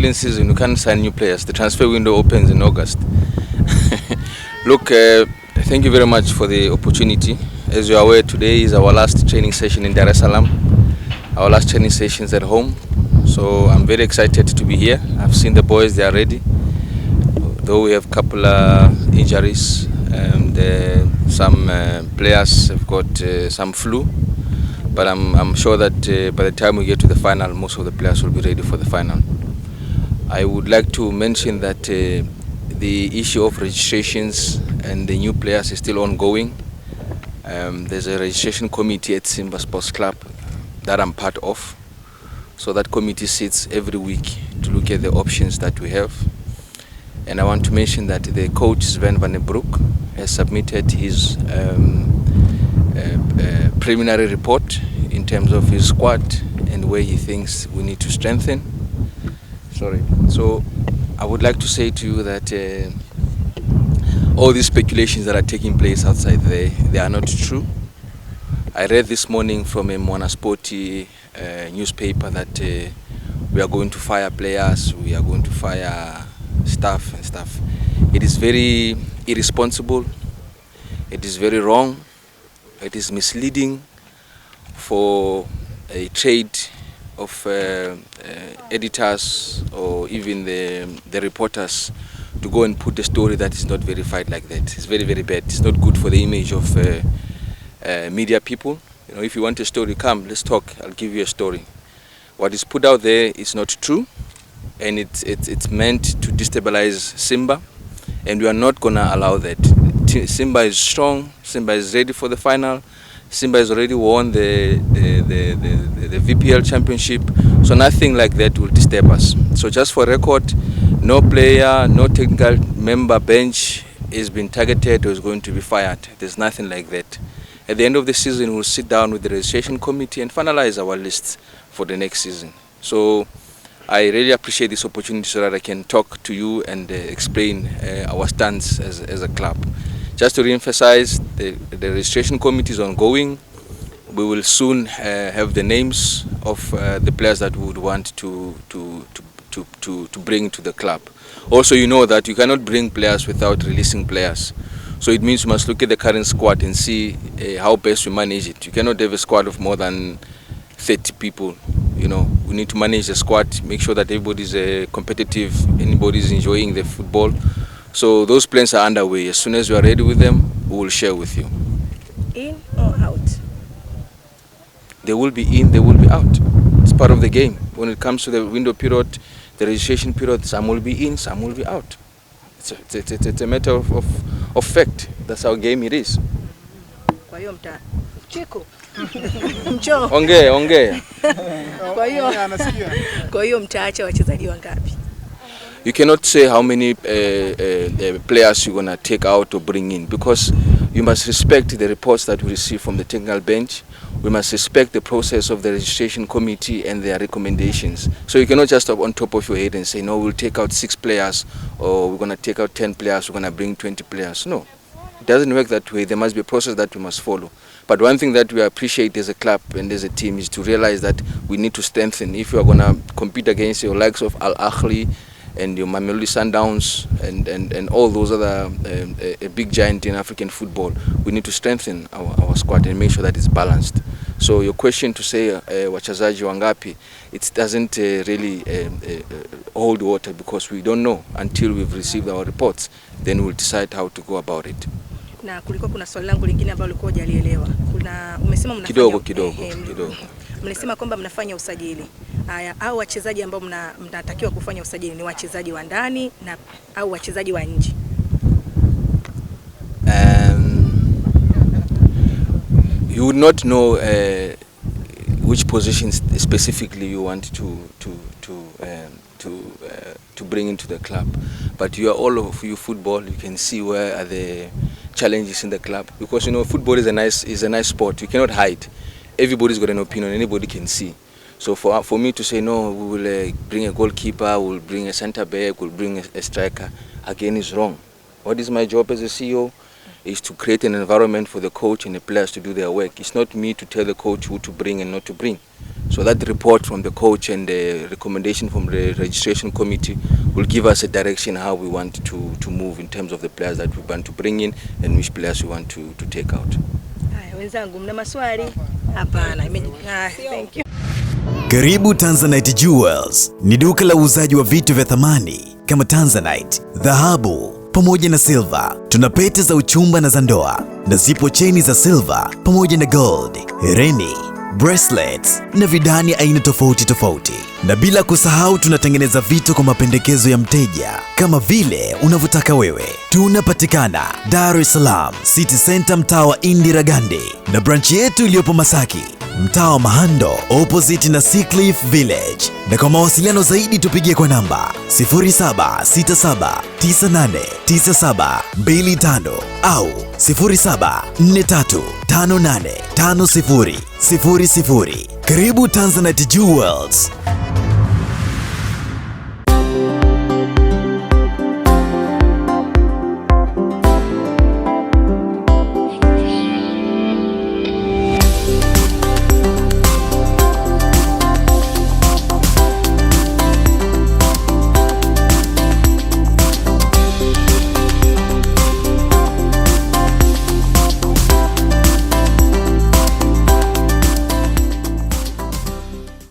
given season, you can't sign new players. The transfer window opens in August. Look, thank you very much for the opportunity. As you are aware, today is our last training session in Dar es Salaam. Our last training sessions at home. So I'm very excited to be here. I've seen the boys, they are ready. Though we have a couple injuries, and some players have got some flu. But I'm sure that by the time we get to the final, most of the players will be ready for the final. I would like to mention that the issue of registrations and the new players is still ongoing. There's a registration committee at SIMBA Sports Club that I'm part of. So that committee sits every week to look at the options that we have. And I want to mention that the coach Sven van den Broek has submitted his preliminary report in terms of his squad and where he thinks we need to strengthen. So I would like to say to you that all these speculations that are taking place outside there, they are not true. I read this morning from a Monasporti newspaper that we are going to fire players, we are going to fire staff and stuff. It is very irresponsible, it is very wrong, it is misleading for a trade of editors or even the reporters to go and put a story that is not verified like that. It's very, very bad. It's not good for the image of media people. You know, if you want a story, come, let's talk. I'll give you a story. What is put out there is not true, and it's meant to destabilize Simba, and we are not gonna allow that. Simba is strong. Simba is ready for the final. Simba has already won the VPL championship, so nothing like that will disturb us. So just for record, no player, no technical member bench is being targeted or is going to be fired. There's nothing like that. At the end of the season, we'll sit down with the registration committee and finalize our lists for the next season. So I really appreciate this opportunity so that I can talk to you and explain our stance as a club. Just to re-emphasize, the registration committee is ongoing. We will soon have the names of the players that we would want to bring to the club. Also, you know that you cannot bring players without releasing players. So it means you must look at the current squad and see how best we manage it. You cannot have a squad of more than 30 people. You know, we need to manage the squad, make sure that everybody is competitive, anybody is enjoying the football. So those plans are underway. As soon as we are ready with them, we will share with you. In or out? They will be in, they will be out. It's part of the game. When it comes to the window period, the registration period, some will be in, some will be out. It's a matter of fact. That's how game it is. Ongea. Kwa hiyo mtaacha wachezaji wangapi? You cannot say how many players you're going to take out or bring in, because you must respect the reports that we receive from the technical bench. We must respect the process of the registration committee and their recommendations. So you cannot just up on top of your head and say, no, we'll take out 6 players, or we're going to take out 10 players, we're going to bring 20 players. No, it doesn't work that way. There must be a process that we must follow. But one thing that we appreciate as a club and as a team is to realize that we need to strengthen. If you are going to compete against your likes of Al Ahly and your Mamelodi Sundowns and all those other a big giant in African football, we need to strengthen our squad and make sure that it's balanced. So your question to say wachezaji wangapi, it doesn't really hold water, because we don't know until we've received our reports. Then we'll decide how to go about it. Na kulikuwa kuna swali langu lingine ambalo ulikuwa hujalielewa. Umesema mnafanya kidogo. Mnasema kwamba mnafanya usajili. Haya, au wachezaji ambao mnatakiwa kufanya usajili ni wachezaji wa ndani na au wachezaji wa nje? You would not know which positions specifically you want to bring into the club, but you are all of you football. You can see where are the challenges in the club, because you know football is a nice sport. You cannot hide. Everybody's got an opinion. Anybody can see. So for me to say no, we will bring a goalkeeper, we'll bring a centre back, we'll bring a striker, again is wrong. What is my job as a CEO? Is to create an environment for the coach and the players to do their work. It's not me to tell the coach who to bring and not to bring. So that report from the coach and the recommendation from the registration committee will give us a direction how we want to move in terms of the players that we want to bring in and which players we want to take out. Wenzangu mna maswali? Hapana. Thank you. Karibu Tanzanite Jewels. Ni duka la uuzaji wa vitu vya thamani kama Tanzanite, dhahabu pamoja na silver. Tuna pete za uchumba na za ndoa, na zipo cheni za silver pamoja na gold, hereni, bracelets na vidani aina tofauti tofauti. Na bila kusahau tunatengeneza vitu kwa mapendekezo ya mteja kama vile unavyotaka wewe. Tunapatikana Dar es Salaam City Center, mtaa wa Indira Gandhi, na branch yetu iliyopo Masaki, mtaa wa Mahando opposite na Sea Cliff Village. Na kwa mawasiliano zaidi tupigie kwa namba 0767989725 au 0743585000. Karibu Tanzanite Jewels.